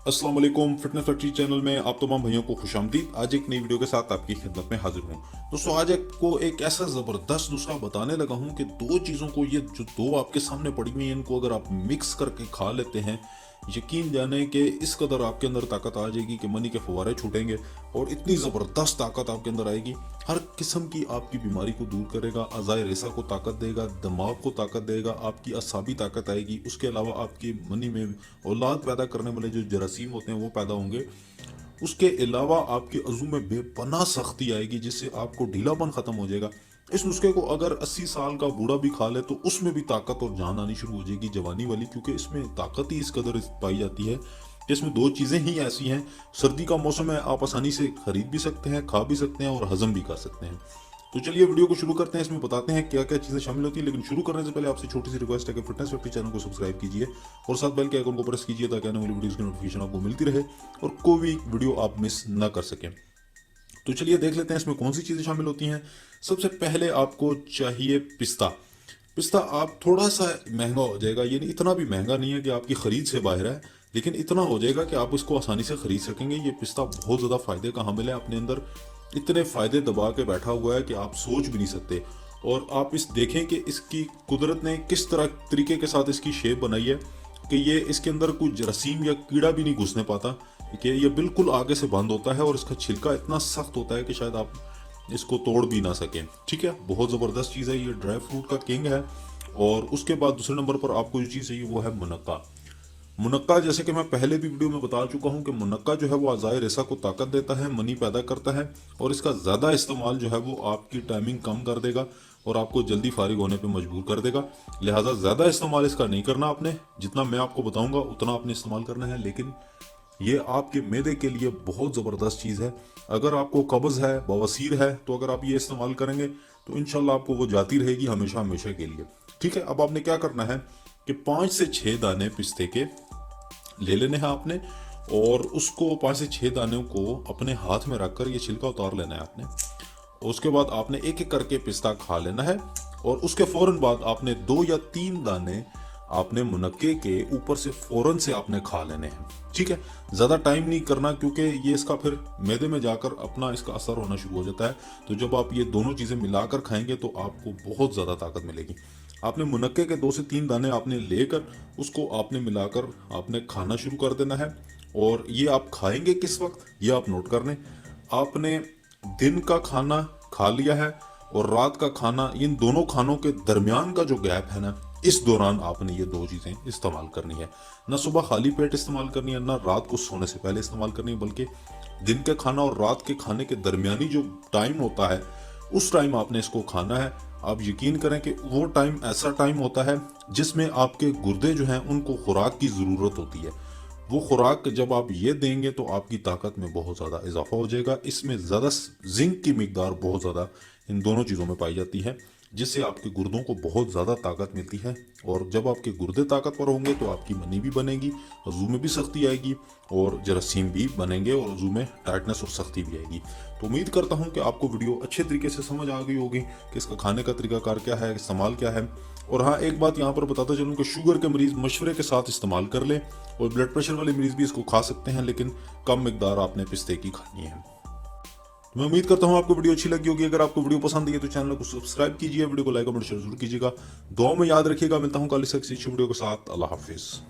अस्सलाम वालेकुम। Fitness factory channel में आप तमाम भाइयों को खुशामदीद। आज एक नई वीडियो के साथ आपकी खिदमत में हाजिर हूँ। दोस्तों, आज आपको एक ऐसा ज़बरदस्त नुस्खा बताने लगा हूँ कि दो चीज़ों को, ये जो दो आपके सामने पड़ी हुई हैं, इनको अगर आप मिक्स करके खा लेते हैं, यकीन जाने कि इस कदर आपके अंदर ताकत आ जाएगी कि मनी के फव्वारे छूटेंगे और इतनी ज़बरदस्त ताकत आपके अंदर आएगी, हर किस्म की आपकी बीमारी को दूर करेगा, अज़ाए रेसा को ताकत देगा, दिमाग को ताकत देगा, आपकी असाबी ताकत आएगी। उसके अलावा आपकी मनी में औलाद पैदा करने वाले जो जरासीम होते हैं वो पैदा होंगे। उसके अलावा आपके अज़ू में बेपनाह सख्ती आएगी, जिससे आपको ढीलापन ख़त्म हो जाएगा। इस नुस्खे को अगर 80 साल का बूढ़ा भी खा ले तो उसमें भी ताकत और जान आनी शुरू हो जाएगी, जवानी वाली, क्योंकि इसमें ताकत ही इस कदर पाई जाती है कि इसमें दो चीज़ें ही ऐसी हैं। सर्दी का मौसम है, आप आसानी से खरीद भी सकते हैं, खा भी सकते हैं और हजम भी कर सकते हैं। तो चलिए वीडियो को शुरू करते हैं। इसमें बताते हैं क्या क्या चीज़ें शामिल होती है, लेकिन शुरू करने से पहले आपसे छोटी सी रिक्वेस्ट है कि फिटनेस फैक्ट्री चैनल को सब्सक्राइब कीजिए और साथ बेल के आइकन को प्रेस कीजिए ताकि आने वाली वीडियोस की नोटिफिकेशन आपको मिलती रहे और कोई भी वीडियो आप मिस ना कर सकें। तो चलिए देख लेते हैं इसमें कौन सी चीज़ें शामिल होती हैं। सबसे पहले आपको चाहिए पिस्ता। पिस्ता आप थोड़ा सा महंगा हो जाएगा, ये नहीं, इतना भी महंगा नहीं है कि आपकी ख़रीद से बाहर है, लेकिन इतना हो जाएगा कि आप इसको आसानी से ख़रीद सकेंगे। ये पिस्ता बहुत ज़्यादा फ़ायदे का हामिल है, अपने अंदर इतने फ़ायदे दबा के बैठा हुआ है कि आप सोच भी नहीं सकते। और आप इस देखें कि इसकी कुदरत ने किस तरह तरीके के साथ इसकी शेप बनाई है कि ये इसके अंदर कोई जरासीम या कीड़ा भी नहीं घुसने पाता, कि ये बिल्कुल आगे से बंद होता है और इसका छिलका इतना सख्त होता है कि शायद आप इसको तोड़ भी ना सकें। ठीक है, बहुत ज़बरदस्त चीज़ है, ये ड्राई फ्रूट का किंग है। और उसके बाद दूसरे नंबर पर आपको जो चीज़ चाहिए वो है मुनक्का। मुनक्का, जैसे कि मैं पहले भी वीडियो में बता चुका हूँ कि मुनक्का जो है वो अज़ाए रेसा को ताकत देता है, मनी पैदा करता है और इसका ज़्यादा इस्तेमाल जो है वो आपकी टाइमिंग कम कर देगा और आपको जल्दी फारिग होने पे मजबूर कर देगा। लिहाजा ज़्यादा इस्तेमाल इसका नहीं करना आपने, जितना मैं आपको बताऊंगा उतना आपने इस्तेमाल करना है। लेकिन ये आपके मैदे के लिए बहुत ज़बरदस्त चीज़ है। अगर आपको कब्ज़ है, बवासीर है, तो अगर आप ये इस्तेमाल करेंगे तो इंशाल्लाह आपको वो जाती रहेगी हमेशा हमेशा के लिए। ठीक है, अब आपने क्या करना है कि 5 से 6 दाने पिस्ते के ले लेने हैं आपने और उसको 5 से 6 दानों को अपने हाथ में रखकर ये छिलका उतार लेना है आपने। उसके बाद आपने एक एक करके पिस्ता खा लेना है और उसके फौरन बाद आपने 2 या 3 दाने आपने मुनक्के के ऊपर से फौरन से आपने खा लेने हैं। ठीक है, ज़्यादा टाइम नहीं करना, क्योंकि ये इसका फिर मैदे में जाकर अपना इसका असर होना शुरू हो जाता है। तो जब आप ये दोनों चीज़ें मिलाकर खाएंगे तो आपको बहुत ज़्यादा ताकत मिलेगी। आपने मुनक्के के 2 से 3 दाने आपने लेकर उसको आपने मिलाकर आपने खाना शुरू कर देना है। और ये आप खाएंगे किस वक्त, ये आप नोट कर लें। आपने दिन का खाना खा लिया है और रात का खाना, इन दोनों खानों के दरमियान का जो गैप है ना, इस दौरान आपने ये दो चीज़ें इस्तेमाल करनी है। ना सुबह खाली पेट इस्तेमाल करनी है, ना रात को सोने से पहले इस्तेमाल करनी है, बल्कि दिन के खाना और रात के खाने के दरमियानी जो टाइम होता है उस टाइम आपने इसको खाना है। आप यकीन करें कि वो टाइम ऐसा टाइम होता है जिसमें आपके गुर्दे जो हैं उनको खुराक की ज़रूरत होती है। वो खुराक जब आप ये देंगे तो आपकी ताकत में बहुत ज़्यादा इजाफा हो जाएगा। इसमें ज़्यादा जिंक की मिकदार बहुत ज़्यादा इन दोनों चीज़ों में पाई जाती है, जिससे आपके गुर्दों को बहुत ज़्यादा ताकत मिलती है। और जब आपके गुर्दे ताकतवर होंगे तो आपकी मनी भी बनेगी, वजू में भी सख्ती आएगी और जरासीम भी बनेंगे और वजू में टाइटनेस और सख्ती भी आएगी। तो उम्मीद करता हूँ कि आपको वीडियो अच्छे तरीके से समझ आ गई होगी कि इसका खाने का तरीकाकार क्या है, इस्तेमाल क्या है। और हाँ, एक बात यहाँ पर बताता चलूँ कि शुगर के मरीज़ मशवरे के साथ इस्तेमाल कर लें और ब्लड प्रेशर वाले मरीज़ भी इसको खा सकते हैं, लेकिन कम मिकदार आपने पिस्ते की खानी है। तो मैं उम्मीद करता हूँ आपको वीडियो अच्छी लगी होगी। अगर आपको वीडियो पसंद आई है तो चैनल को सब्सक्राइब कीजिए, वीडियो को लाइक और शेयर जरूर कीजिएगा। दुआ में याद रखिएगा। मिलता हूँ कल इस अच्छी वीडियो के साथ। अल्लाह हाफिज़।